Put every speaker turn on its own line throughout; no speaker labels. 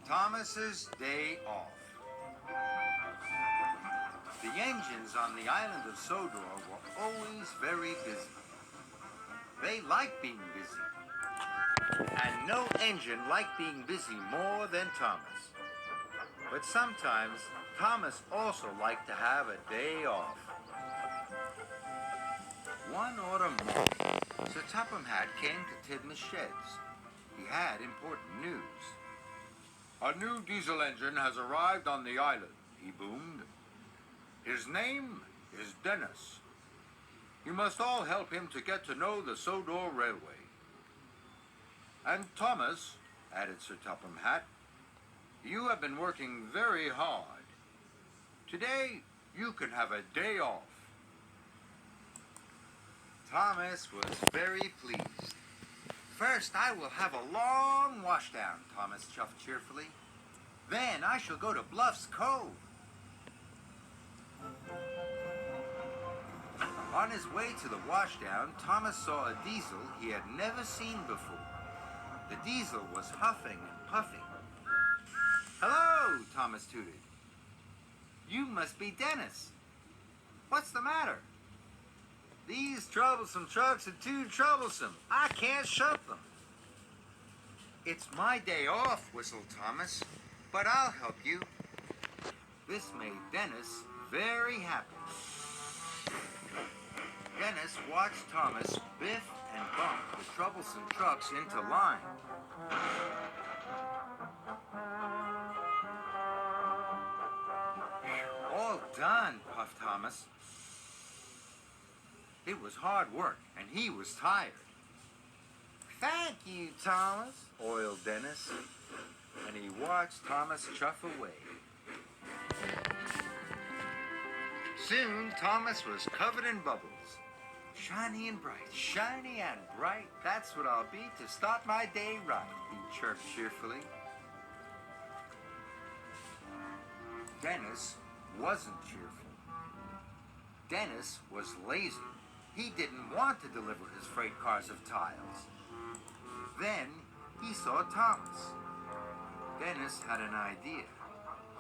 Thomas's day off. The engines on the island of Sodor were always very busy. They liked being busy. And no engine liked being busy more than Thomas. But sometimes, Thomas also liked to have a day off. One autumn morning, Sir Topham Hatt came to Tidmouth's sheds. He had important news. "A new diesel engine has arrived on the island," he boomed. "His name is Dennis. You must all help him to get to know the Sodor Railway." "And Thomas," added Sir Topham Hatt, "you have been working very hard. Today, you can have a day off." Thomas was very pleased. "First, I will have a long washdown," Thomas chuffed cheerfully. "Then I shall go to Bluff's Cove." On his way to the washdown, Thomas saw a diesel he had never seen before. The diesel was huffing and puffing. "Hello," Thomas tooted. "You must be Dennis. What's the matter?" "These troublesome trucks are too troublesome. I can't shut them." "It's my day off," whistled Thomas, "but I'll help you." This made Dennis very happy. Dennis watched Thomas biff and bump the troublesome trucks into line. "All done," puffed Thomas. It was hard work, and he was tired. "Thank you, Thomas," oiled Dennis, and he watched Thomas chuff away. Soon, Thomas was covered in bubbles. "Shiny and bright, shiny and bright, that's what I'll be to start my day right," he chirped cheerfully. Dennis wasn't cheerful. Dennis was lazy. He didn't want to deliver his freight cars of tiles. Then he saw Thomas. Dennis had an idea.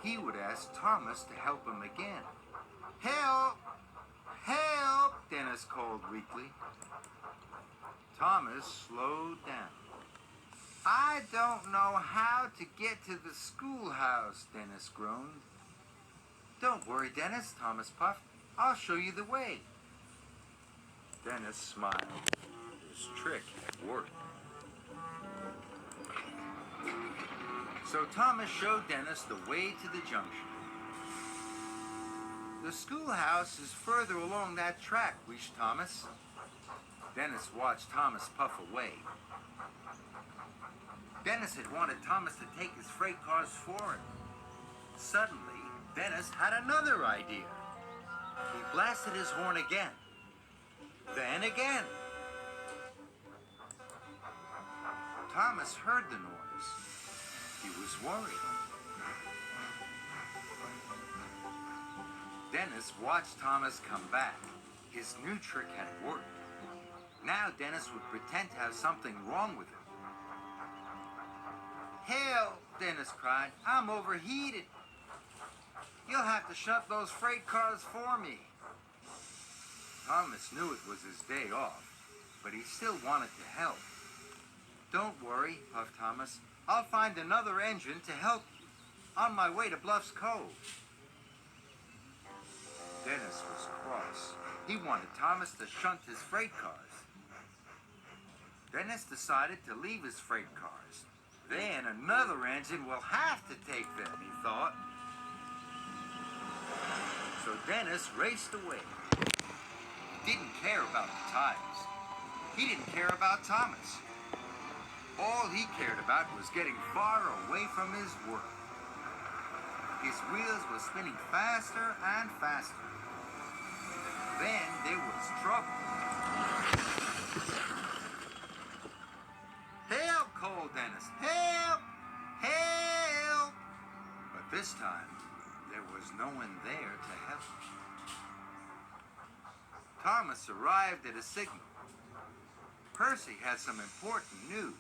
He would ask Thomas to help him again. "Help! Help!" Dennis called weakly. Thomas slowed down. "I don't know how to get to the schoolhouse," Dennis groaned. "Don't worry, Dennis," Thomas puffed. "I'll show you the way." Dennis smiled. His trick had worked. So Thomas showed Dennis the way to the junction. "The schoolhouse is further along that track," wheezed Thomas. Dennis watched Thomas puff away. Dennis had wanted Thomas to take his freight cars for him. Suddenly, Dennis had another idea. He blasted his horn again. Then again. Thomas heard the noise. He was worried. Dennis watched Thomas come back. His new trick had worked. Now Dennis would pretend to have something wrong with him. "Help!" Dennis cried. "I'm overheated. You'll have to shut those freight cars for me." Thomas knew it was his day off, but he still wanted to help. "Don't worry," puffed Thomas. "I'll find another engine to help you. On my way to Bluff's Cove." Dennis was cross. He wanted Thomas to shunt his freight cars. Dennis decided to leave his freight cars. Then another engine will have to take them, he thought. So Dennis raced away. He didn't care about the tiles. He didn't care about Thomas. All he cared about was getting far away from his work. His wheels were spinning faster and faster. Then there was trouble. "Help!" called Dennis. "Help! Help!" But this time, there was no one there to help. Thomas arrived at a signal. Percy had some important news.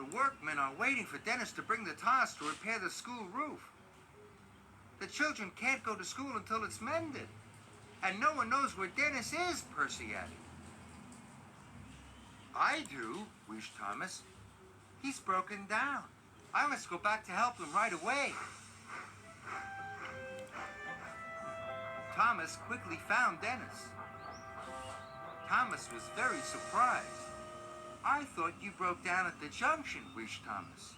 The workmen are waiting for Dennis to bring the tires to repair the school roof. The children can't go to school until it's mended. And no one knows where Dennis is, Percy added. I do, wheezed Thomas. He's broken down. I must go back to help him right away. Thomas quickly found Dennis. Thomas was very surprised. I thought you broke down at the junction, wheezed Thomas.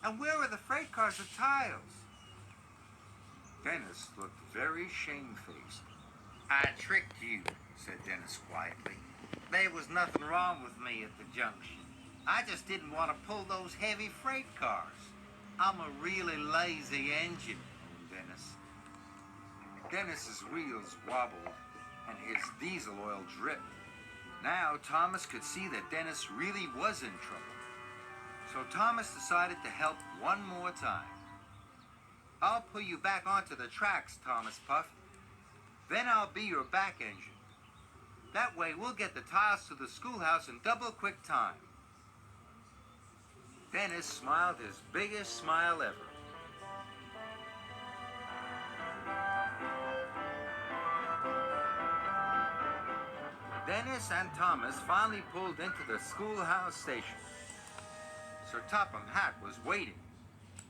And where are the freight cars with tiles? Dennis looked very shamefaced. I tricked you, said Dennis quietly. There was nothing wrong with me at the junction. I just didn't want to pull those heavy freight cars. I'm a really lazy engine, Dennis. Dennis's wheels wobbled and his diesel oil dripped. Now Thomas could see that Dennis really was in trouble. So Thomas decided to help one more time. I'll pull you back onto the tracks, Thomas puffed. Then I'll be your back engine. That way we'll get the tiles to the schoolhouse in double quick time. Dennis smiled his biggest smile ever. Dennis and Thomas finally pulled into the schoolhouse station. Sir Topham Hatt was waiting.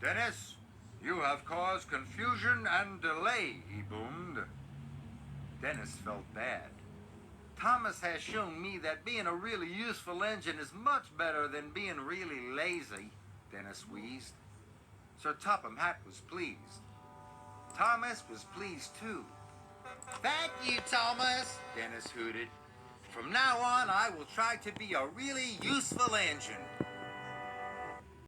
Dennis, you have caused confusion and delay, he boomed. Dennis felt bad. Thomas has shown me that being a really useful engine is much better than being really lazy, Dennis wheezed. Sir Topham Hatt was pleased. Thomas was pleased too. Thank you, Thomas, Dennis hooted. From now on, I will try to be a really useful engine.